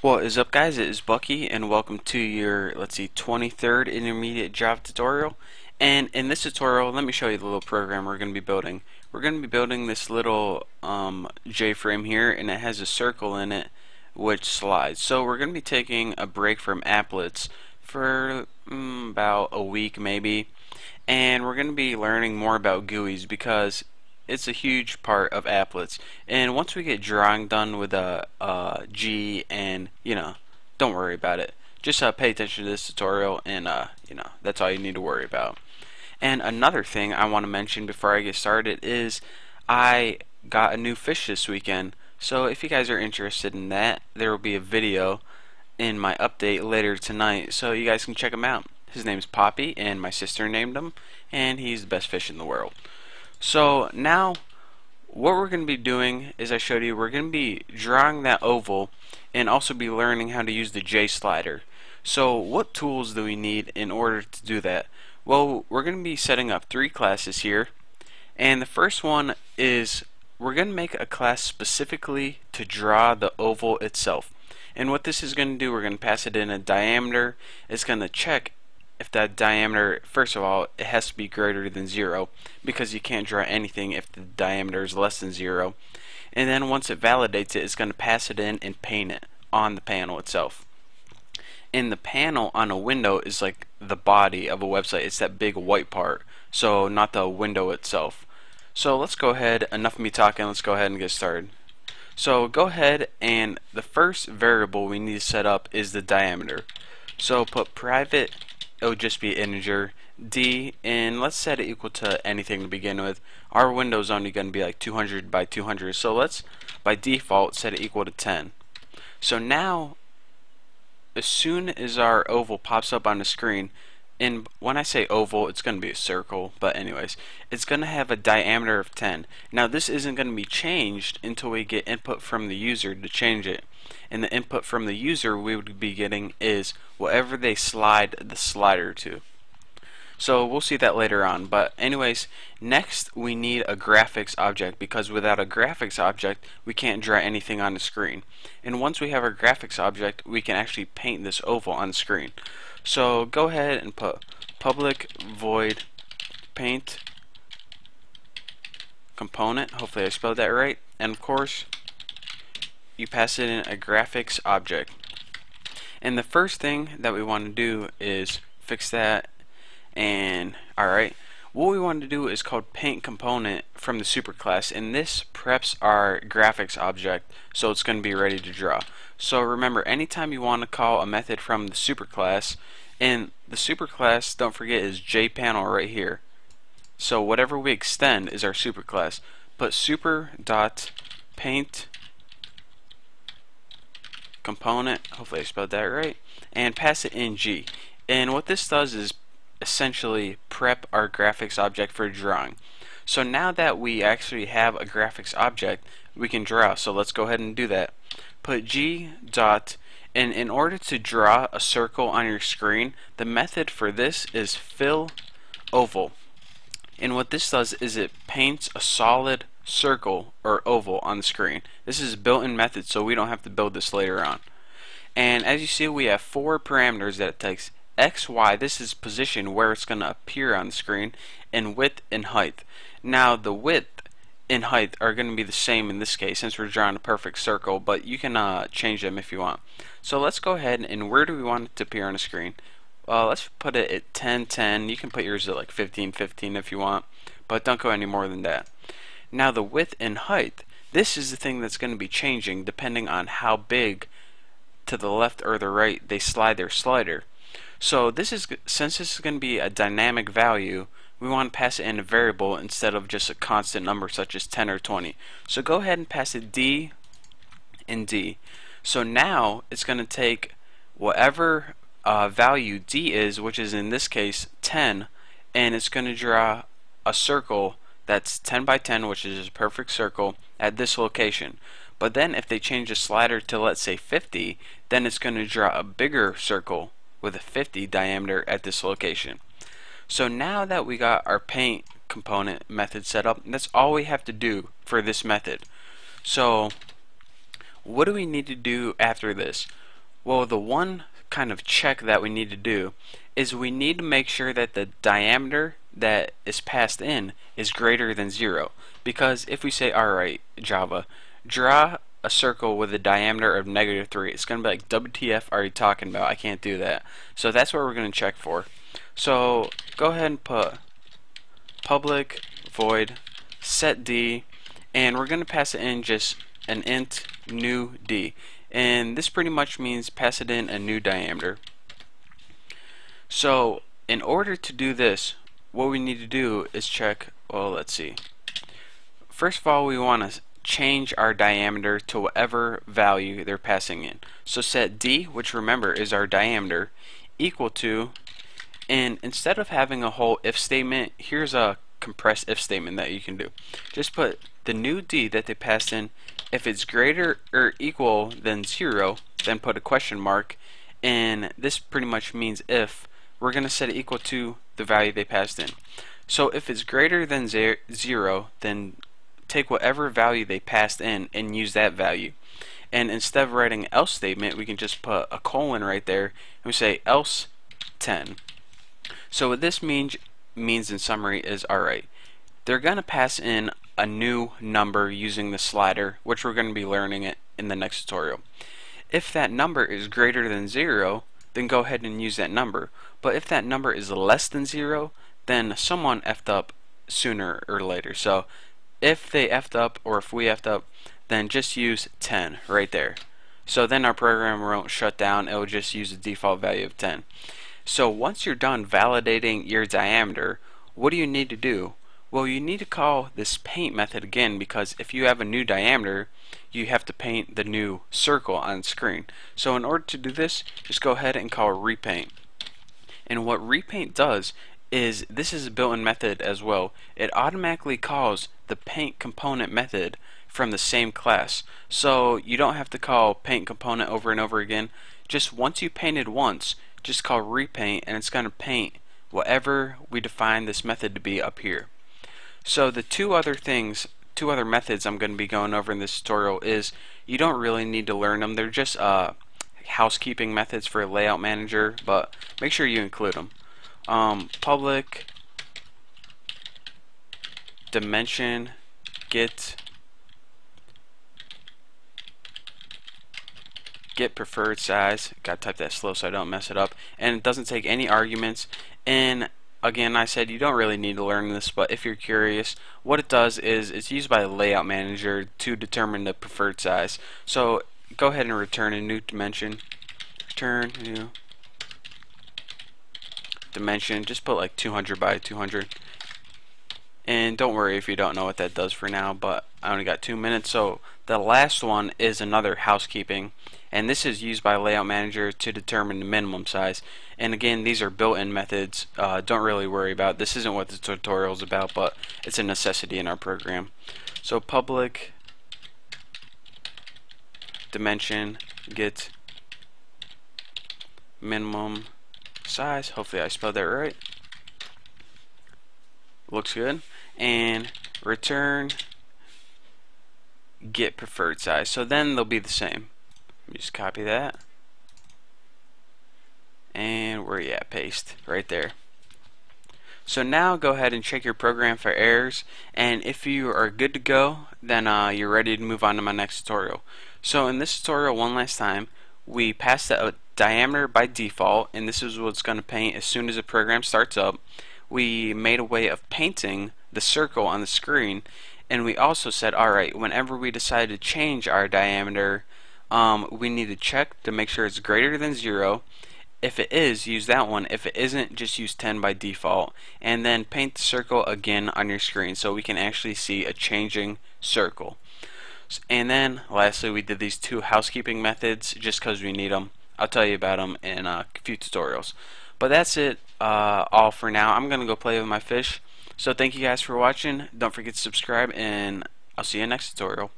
What is up, guys? It is Bucky and welcome to your, let's see, 23rd intermediate Java tutorial. And in this tutorial, let me show you the little program we're going to be building. We're going to be building this little J-frame here, and it has a circle in it which slides. So we're going to be taking a break from applets for about a week maybe, and we're going to be learning more about GUIs because it's a huge part of applets. And once we get drawing done with a G, and don't worry about it. Just pay attention to this tutorial, and that's all you need to worry about. And another thing I want to mention before I get started is I got a new fish this weekend. So if you guys are interested in that, there will be a video in my update later tonight, so you guys can check him out. His name's Poppy, and my sister named him, and he's the best fish in the world. So now what we're going to be doing is I showed you we're going to be drawing that oval and also be learning how to use the J slider. So what tools do we need in order to do that? Well, we're going to be setting up 3 classes here, and the first one is we're going to make a class specifically to draw the oval itself. And what this is going to do, we're going to pass it in a diameter. It's going to check if that diameter, first of all, it has to be greater than 0, because you can't draw anything if the diameter is less than 0. And then once it validates it, it's going to pass it in and paint it on the panel itself. And the panel on a window is like the body of a website. It's that big white part, so not the window itself. So let's go ahead, enough of me talking, let's go ahead and get started. So go ahead, and the first variable we need to set up is the diameter. So put private, it would just be integer, d, and let's set it equal to anything to begin with. Our window's only going to be like 200 by 200, so let's by default set it equal to 10. So now as soon as our oval pops up on the screen, and when I say oval, it's going to be a circle, but anyways, it's going to have a diameter of 10. Now this isn't going to be changed until we get input from the user to change it. And the input from the user we would be getting is whatever they slide the slider to. So we'll see that later on, but anyways, next we need a graphics object, because without a graphics object we can't draw anything on the screen. And once we have our graphics object, we can actually paint this oval on the screen. So go ahead and put public void paint component, hopefully I spelled that right, and of course you pass it in a graphics object. And the first thing that we want to do is fix that. And alright, what we want to do is called paint component from the superclass, and this preps our graphics object so it's going to be ready to draw. So remember, anytime you want to call a method from the superclass, and the superclass, don't forget, is JPanel right here. So whatever we extend is our superclass. Put super dot paint component, hopefully I spelled that right, and pass it in G. And what this does is essentially prep our graphics object for drawing. So now that we actually have a graphics object, we can draw. So let's go ahead and do that. Put G dot, and in order to draw a circle on your screen, the method for this is fill oval. And what this does is it paints a solid circle or oval on the screen. This is a built-in method, so we don't have to build this later on. And as you see, we have 4 parameters that it takes. X, Y, this is position where it's going to appear on the screen, and width and height. Now the width and height are going to be the same in this case since we're drawing a perfect circle, but you can change them if you want. So let's go ahead, and where do we want it to appear on the screen? Let's put it at 1010. You can put yours at like 1515 if you want, but don't go any more than that. Now the width and height, this is the thing that's going to be changing depending on how big to the left or the right they slide their slider. So this is, since this is going to be a dynamic value, we want to pass it in a variable instead of just a constant number such as 10 or 20. So go ahead and pass it D and D. So now it's going to take whatever value D is, which is in this case 10, and it's going to draw a circle that's 10 by 10, which is a perfect circle at this location. But then if they change the slider to, let's say, 50, then it's going to draw a bigger circle with a 50 diameter at this location. So now that we got our paint component method set up, that's all we have to do for this method. So what do we need to do after this? Well, the one kind of check that we need to do is we need to make sure that the diameter that is passed in is greater than 0. Because if we say, alright, Java, draw a circle with a diameter of -3, it's going to be like, WTF are you talking about? I can't do that. So that's what we're going to check for. So go ahead and put public void set d, and we're going to pass it in just an int new d, and this pretty much means pass it in a new diameter. So in order to do this, what we need to do is check, well, let's see, first of all we want to change our diameter to whatever value they're passing in. So set d, which remember is our diameter, equal to, and instead of having a whole if statement, here's a compressed if statement that you can do. Just put the new d that they passed in. If it's greater or equal than 0, then put a question mark, and this pretty much means if. We're going to set it equal to the value they passed in. So if it's greater than 0, then take whatever value they passed in and use that value. And instead of writing an else statement, we can just put a colon right there, and we say else 10. So what this means in summary is, alright, they're going to pass in a new number using the slider, which we're going to be learning it in the next tutorial. If that number is greater than 0, then go ahead and use that number. But if that number is less than 0, then someone effed up sooner or later. So if they effed up, or if we effed up, then just use 10 right there. So then our program won't shut down, it will just use the default value of 10. So once you're done validating your diameter, what do you need to do? Well, you need to call this paint method again, because if you have a new diameter, you have to paint the new circle on screen. So in order to do this, just go ahead and call repaint. And what repaint does is, this is a built-in method as well, it automatically calls the paint component method from the same class. So you don't have to call paint component over and over again. Just once you painted once, just call repaint, and it's going to paint whatever we define this method to be up here. So the two other methods I'm going to be going over in this tutorial is, you don't really need to learn them. They're just housekeeping methods for a layout manager, but make sure you include them. Public dimension get preferred size. Gotta type that slow so I don't mess it up. And it doesn't take any arguments. And again, I said you don't really need to learn this, but if you're curious, what it does is it's used by the layout manager to determine the preferred size. So go ahead and return a new dimension. Return new dimension. Just put like 200 by 200. And don't worry if you don't know what that does for now, but I only got 2 minutes. So the last one is another housekeeping, and this is used by Layout Manager to determine the minimum size. And again, these are built-in methods. Don't really worry about it. This isn't what the tutorial is about, but it's a necessity in our program. So public dimension get minimum size. Hopefully I spelled that right. Looks good. And return get preferred size. So then they'll be the same. Let me just copy that. And where you at? Paste right there. So now go ahead and check your program for errors, and if you are good to go, then you're ready to move on to my next tutorial. So in this tutorial, one last time, we passed a diameter by default, and this is what's going to paint as soon as the program starts up. We made a way of painting the circle on the screen, and we also said, alright, whenever we decide to change our diameter, we need to check to make sure it's greater than 0. If it is, use that one. If it isn't, just use 10 by default, and then paint the circle again on your screen so we can actually see a changing circle. And then lastly, we did these two housekeeping methods just because we need them. I'll tell you about them in a few tutorials. But that's it all for now. I'm gonna go play with my fish. So thank you guys for watching. Don't forget to subscribe, and I'll see you next tutorial.